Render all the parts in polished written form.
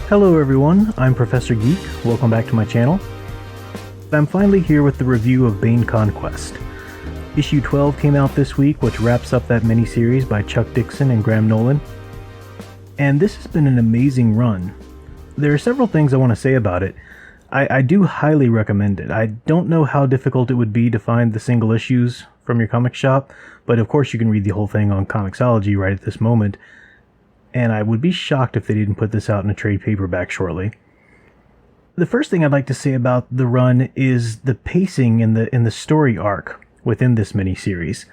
Hello everyone, I'm Professor Geek. Welcome back to my channel. I'm finally here with the review of Bane Conquest. Issue 12 came out this week, which wraps up that miniseries by Chuck Dixon and Nolan. And this has been an amazing run. There are several things I want to say about it. I do highly recommend it. I don't know how difficult it would be to find the single issues from your comic shop, but of course you can read the whole thing on Comixology right at this moment. And I would be shocked if they didn't put this out in a trade paperback shortly. The first thing I'd like to say about the run is the pacing in the story arc within this miniseries.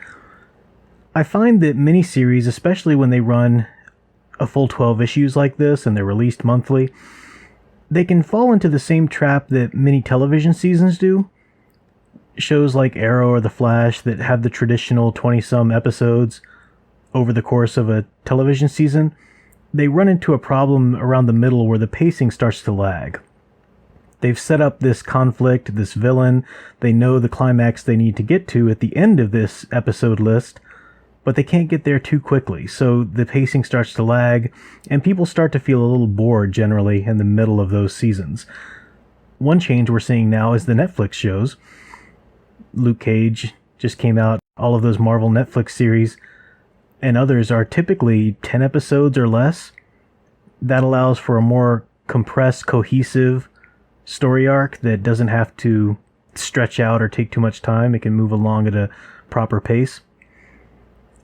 I find that miniseries, especially when they run a full 12 issues like this and they're released monthly, they can fall into the same trap that many television seasons do. Shows like Arrow or The Flash that have the traditional 20-some episodes over the course of a television season, they run into a problem around the middle where the pacing starts to lag. They've set up this conflict, this villain, they know the climax they need to get to at the end of this episode list, but they can't get there too quickly, so the pacing starts to lag, and people start to feel a little bored generally in the middle of those seasons. One change we're seeing now is the Netflix shows. Luke Cage just came out, all of those Marvel Netflix series, and others are typically 10 episodes or less. That allows for a more compressed, cohesive story arc that doesn't have to stretch out or take too much time. It can move along at a proper pace.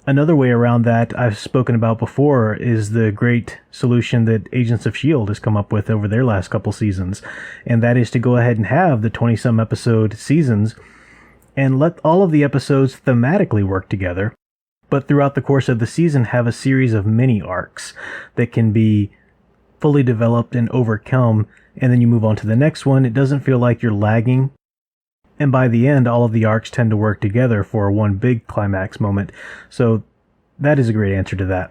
Another way around that I've spoken about before is the great solution that Agents of S.H.I.E.L.D. has come up with over their last couple seasons, and that is to go ahead and have the 20-some episode seasons and let all of the episodes thematically work together, but throughout the course of the season have a series of mini arcs that can be fully developed and overcome, and then you move on to the next one. It doesn't feel like you're lagging, and by the end all of the arcs tend to work together for one big climax moment. So that is a great answer to that.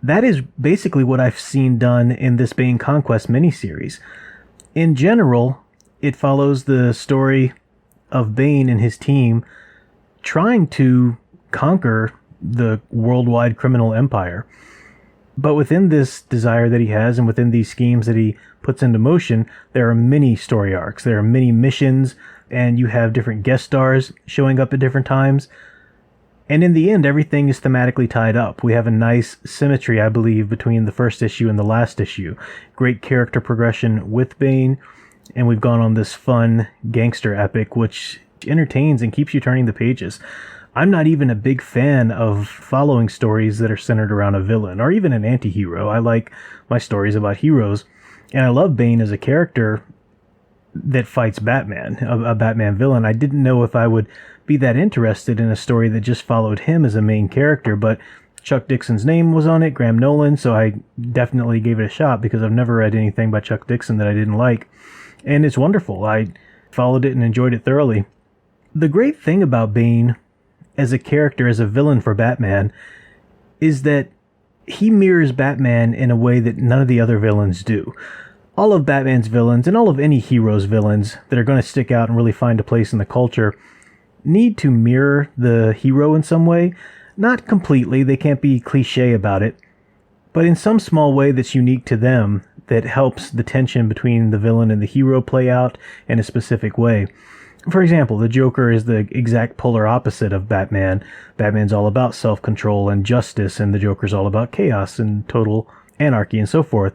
That is basically what I've seen done in this Bane Conquest miniseries. In general, it follows the story of Bane and his team trying to conquer the worldwide criminal empire. But within this desire that he has and within these schemes that he puts into motion, there are many story arcs, there are many missions, and you have different guest stars showing up at different times. And in the end, everything is thematically tied up. We have a nice symmetry, I believe, between the first issue and the last issue. Great character progression with Bane, and we've gone on this fun gangster epic which entertains and keeps you turning the pages. I'm not even a big fan of following stories that are centered around a villain or even an anti-hero. I like my stories about heroes, and I love Bane as a character that fights Batman, a Batman villain. I didn't know if I would be that interested in a story that just followed him as a main character, but Chuck Dixon's name was on it, Nolan, so I definitely gave it a shot because I've never read anything by Chuck Dixon that I didn't like. And it's wonderful. I followed it and enjoyed it thoroughly. The great thing about Bane as a character, as a villain for Batman, is that he mirrors Batman in a way that none of the other villains do. All of Batman's villains, and all of any hero's villains that are going to stick out and really find a place in the culture, need to mirror the hero in some way. Not completely, they can't be cliche about it, but in some small way that's unique to them, that helps the tension between the villain and the hero play out in a specific way. For example, the Joker is the exact polar opposite of Batman. Batman's all about self-control and justice, and the Joker's all about chaos and total anarchy and so forth.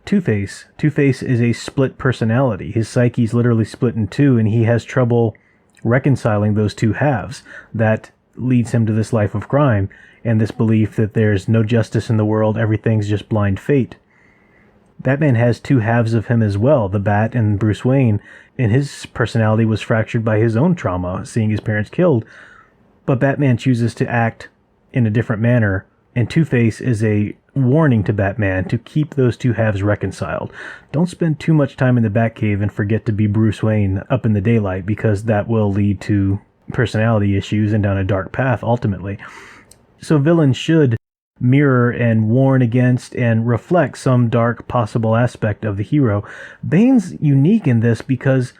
Two-Face is a split personality. His psyche's literally split in two, and he has trouble reconciling those two halves. That leads him to this life of crime, and this belief that there's no justice in the world, everything's just blind fate. Batman has two halves of him as well, the Bat and Bruce Wayne, and his personality was fractured by his own trauma, seeing his parents killed. But Batman chooses to act in a different manner, and Two-Face is a warning to Batman to keep those two halves reconciled. Don't spend too much time in the Batcave and forget to be Bruce Wayne up in the daylight, because that will lead to personality issues and down a dark path ultimately. So villains should mirror and warn against and reflect some dark possible aspect of the hero. Bane's unique in this because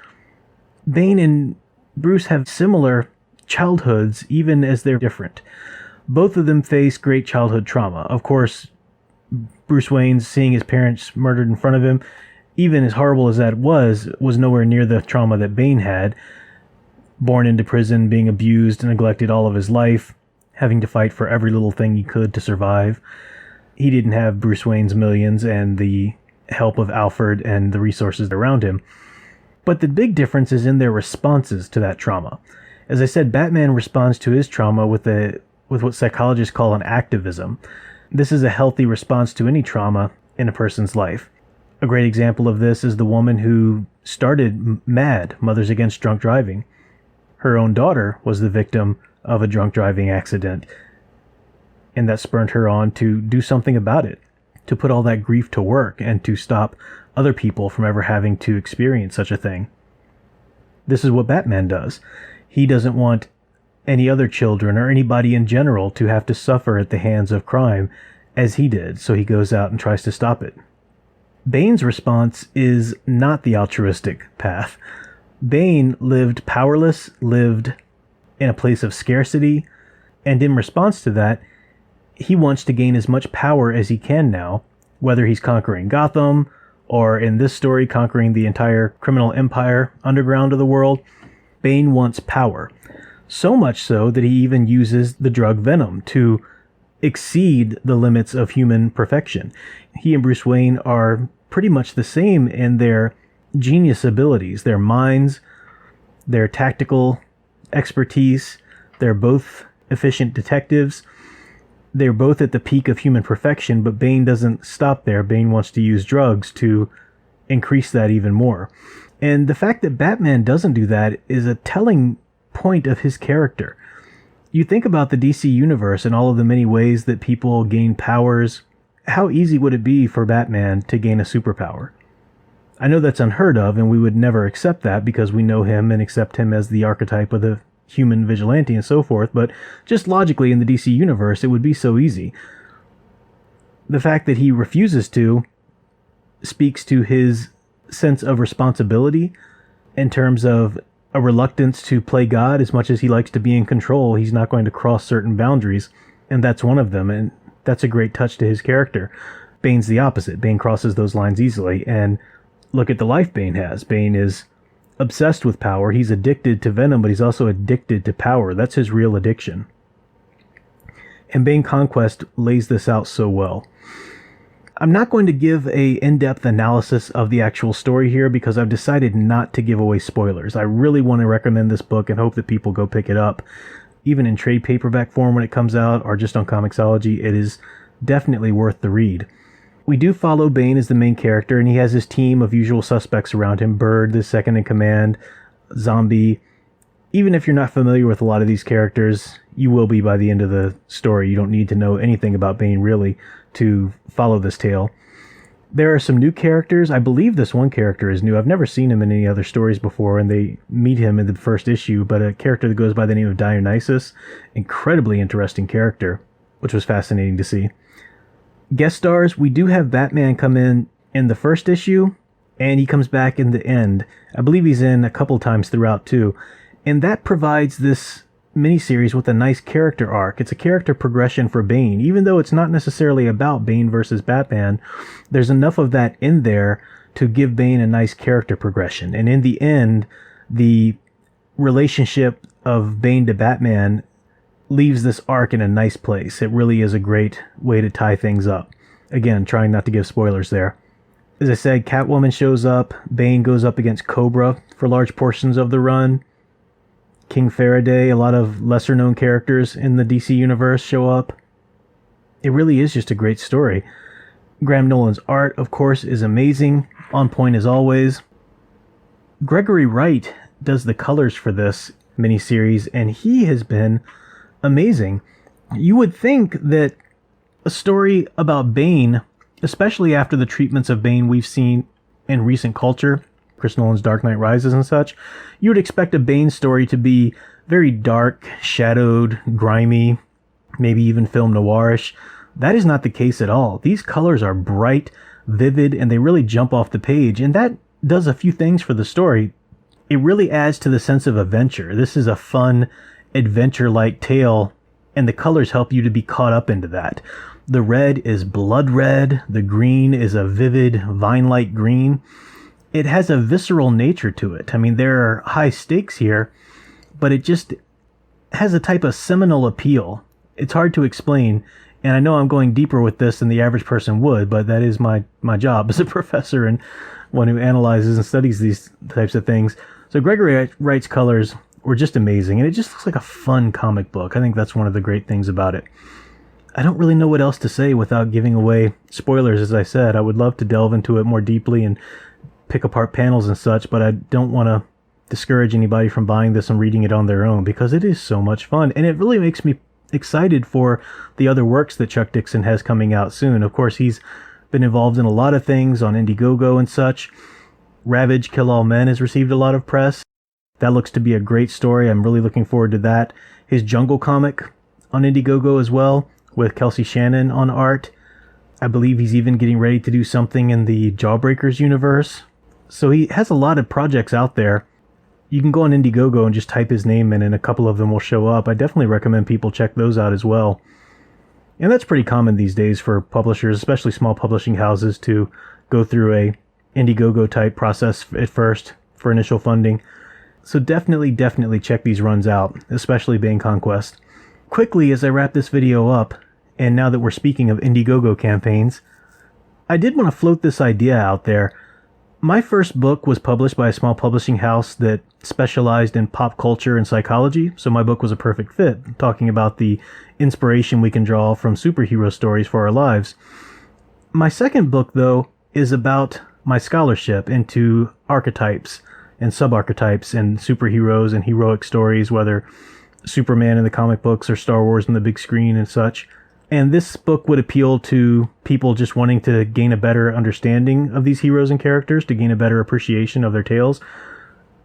Bane and Bruce have similar childhoods even as they're different. Both of them face great childhood trauma. Of course, Bruce Wayne's seeing his parents murdered in front of him, even as horrible as that was nowhere near the trauma that Bane had. Born into prison, being abused and neglected all of his life, having to fight for every little thing he could to survive. He didn't have Bruce Wayne's millions and the help of Alfred and the resources around him. But the big difference is in their responses to that trauma. As I said, Batman responds to his trauma with what psychologists call an activism. This is a healthy response to any trauma in a person's life. A great example of this is the woman who started MAD, Mothers Against Drunk Driving. Her own daughter was the victim of a drunk driving accident, and that spurred her on to do something about it, to put all that grief to work and to stop other people from ever having to experience such a thing. This is what Batman does. He doesn't want any other children or anybody in general to have to suffer at the hands of crime as he did, so he goes out and tries to stop it. Bane's response is not the altruistic path. Bane lived powerless, lived in a place of scarcity, and in response to that, he wants to gain as much power as he can now, whether he's conquering Gotham, or in this story, conquering the entire criminal empire underground of the world. Bane wants power. So much so that he even uses the drug Venom to exceed the limits of human perfection. He and Bruce Wayne are pretty much the same in their genius abilities, their minds, their tactical expertise. They're both efficient detectives. They're both at the peak of human perfection, but Bane doesn't stop there. Bane wants to use drugs to increase that even more. And the fact that Batman doesn't do that is a telling point of his character. You think about the DC universe and all of the many ways that people gain powers. How easy would it be for Batman to gain a superpower? I know that's unheard of, and we would never accept that because we know him and accept him as the archetype of the human vigilante and so forth, but just logically in the DC universe, it would be so easy. The fact that he refuses to speaks to his sense of responsibility in terms of a reluctance to play God. As much as he likes to be in control, he's not going to cross certain boundaries, and that's one of them, and that's a great touch to his character. Bane's the opposite. Bane crosses those lines easily, and look at the life Bane has. Bane is obsessed with power. He's addicted to Venom, but he's also addicted to power. That's his real addiction. And Bane Conquest lays this out so well. I'm not going to give a in-depth analysis of the actual story here because I've decided not to give away spoilers. I really want to recommend this book and hope that people go pick it up. Even in trade paperback form when it comes out, or just on Comixology, it is definitely worth the read. We do follow Bane as the main character, and he has his team of usual suspects around him. Bird, the second in command, Zombie. Even if you're not familiar with a lot of these characters, you will be by the end of the story. You don't need to know anything about Bane, really, to follow this tale. There are some new characters. I believe this one character is new. I've never seen him in any other stories before, and they meet him in the first issue, but a character that goes by the name of Dionysus. Incredibly interesting character, which was fascinating to see. Guest stars, we do have Batman come in the first issue, and he comes back in the end. I believe he's in a couple times throughout too. And that provides this miniseries with a nice character arc. It's a character progression for Bane. Even though it's not necessarily about Bane versus Batman, there's enough of that in there to give Bane a nice character progression. And in the end, the relationship of Bane to Batman leaves this arc in a nice place. It really is a great way to tie things up. Again, trying not to give spoilers there. As I said, Catwoman shows up. Bane goes up against Cobra for large portions of the run. King Faraday, a lot of lesser-known characters in the DC universe show up. It really is just a great story. Graham Nolan's art, of course, is amazing. On point as always. Gregory Wright does the colors for this miniseries, and he has been amazing. You would think that a story about Bane, especially after the treatments of Bane we've seen in recent culture, Chris Nolan's Dark Knight Rises and such, you would expect a Bane story to be very dark, shadowed, grimy, maybe even film noirish. That is not the case at all. These colors are bright, vivid, and they really jump off the page, and that does a few things for the story. It really adds to the sense of adventure. This is a fun, adventure-like tale, and the colors help you to be caught up into that. The red is blood red. The green is a vivid vine-like green. It has a visceral nature to it. I mean, there are high stakes here, but it just has a type of seminal appeal. It's hard to explain, and I know I'm going deeper with this than the average person would, but that is my job as a professor and one who analyzes and studies these types of things. So Gregory Wright's colors were just amazing, and it just looks like a fun comic book. I think that's one of the great things about it. I don't really know what else to say without giving away spoilers, as I said. I would love to delve into it more deeply and pick apart panels and such, but I don't want to discourage anybody from buying this and reading it on their own, because it is so much fun, and it really makes me excited for the other works that Chuck Dixon has coming out soon. Of course, he's been involved in a lot of things on Indiegogo and such. Ravage Kill All Men has received a lot of press. That looks to be a great story. I'm really looking forward to that. His Jungle comic on Indiegogo as well, with Kelsey Shannon on art. I believe he's even getting ready to do something in the Jawbreakers universe. So he has a lot of projects out there. You can go on Indiegogo and just type his name in, and a couple of them will show up. I definitely recommend people check those out as well. And that's pretty common these days for publishers, especially small publishing houses, to go through a Indiegogo type process at first for initial funding. So definitely check these runs out, especially Bane Conquest. Quickly, as I wrap this video up, and now that we're speaking of Indiegogo campaigns, I did want to float this idea out there. My first book was published by a small publishing house that specialized in pop culture and psychology, so my book was a perfect fit, talking about the inspiration we can draw from superhero stories for our lives. My second book, though, is about my scholarship into archetypes and subarchetypes and superheroes and heroic stories, whether Superman in the comic books or Star Wars on the big screen and such. And this book would appeal to people just wanting to gain a better understanding of these heroes and characters, to gain a better appreciation of their tales.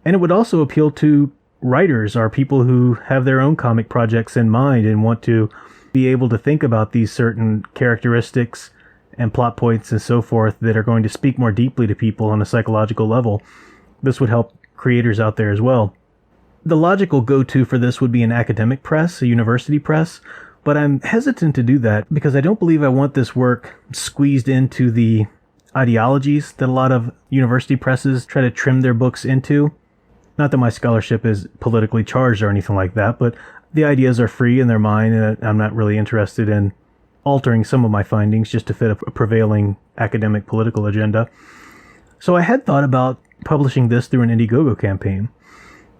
And it would also appeal to writers, or people who have their own comic projects in mind and want to be able to think about these certain characteristics and plot points and so forth that are going to speak more deeply to people on a psychological level. This would help creators out there as well. The logical go-to for this would be an academic press, a university press, but I'm hesitant to do that because I don't believe I want this work squeezed into the ideologies that a lot of university presses try to trim their books into. Not that my scholarship is politically charged or anything like that, but the ideas are free and they're mine, and I'm not really interested in altering some of my findings just to fit a prevailing academic political agenda. So I had thought about publishing this through an Indiegogo campaign,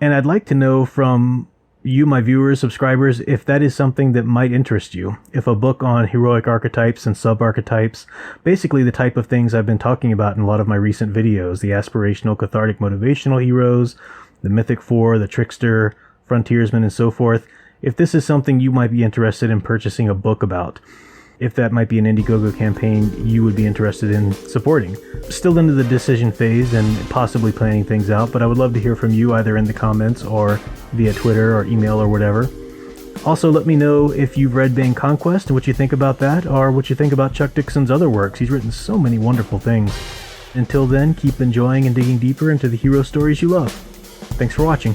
and I'd like to know from you, my viewers, subscribers, if that is something that might interest you. If a book on heroic archetypes and subarchetypes, basically the type of things I've been talking about in a lot of my recent videos, the aspirational, cathartic, motivational heroes, the mythic four, the trickster, frontiersman, and so forth, if this is something you might be interested in purchasing a book about, if that might be an Indiegogo campaign you would be interested in supporting. Still into the decision phase and possibly planning things out, but I would love to hear from you either in the comments or via Twitter or email or whatever. Also, let me know if you've read Bane Conquest and what you think about that, or what you think about Chuck Dixon's other works. He's written so many wonderful things. Until then, keep enjoying and digging deeper into the hero stories you love. Thanks for watching.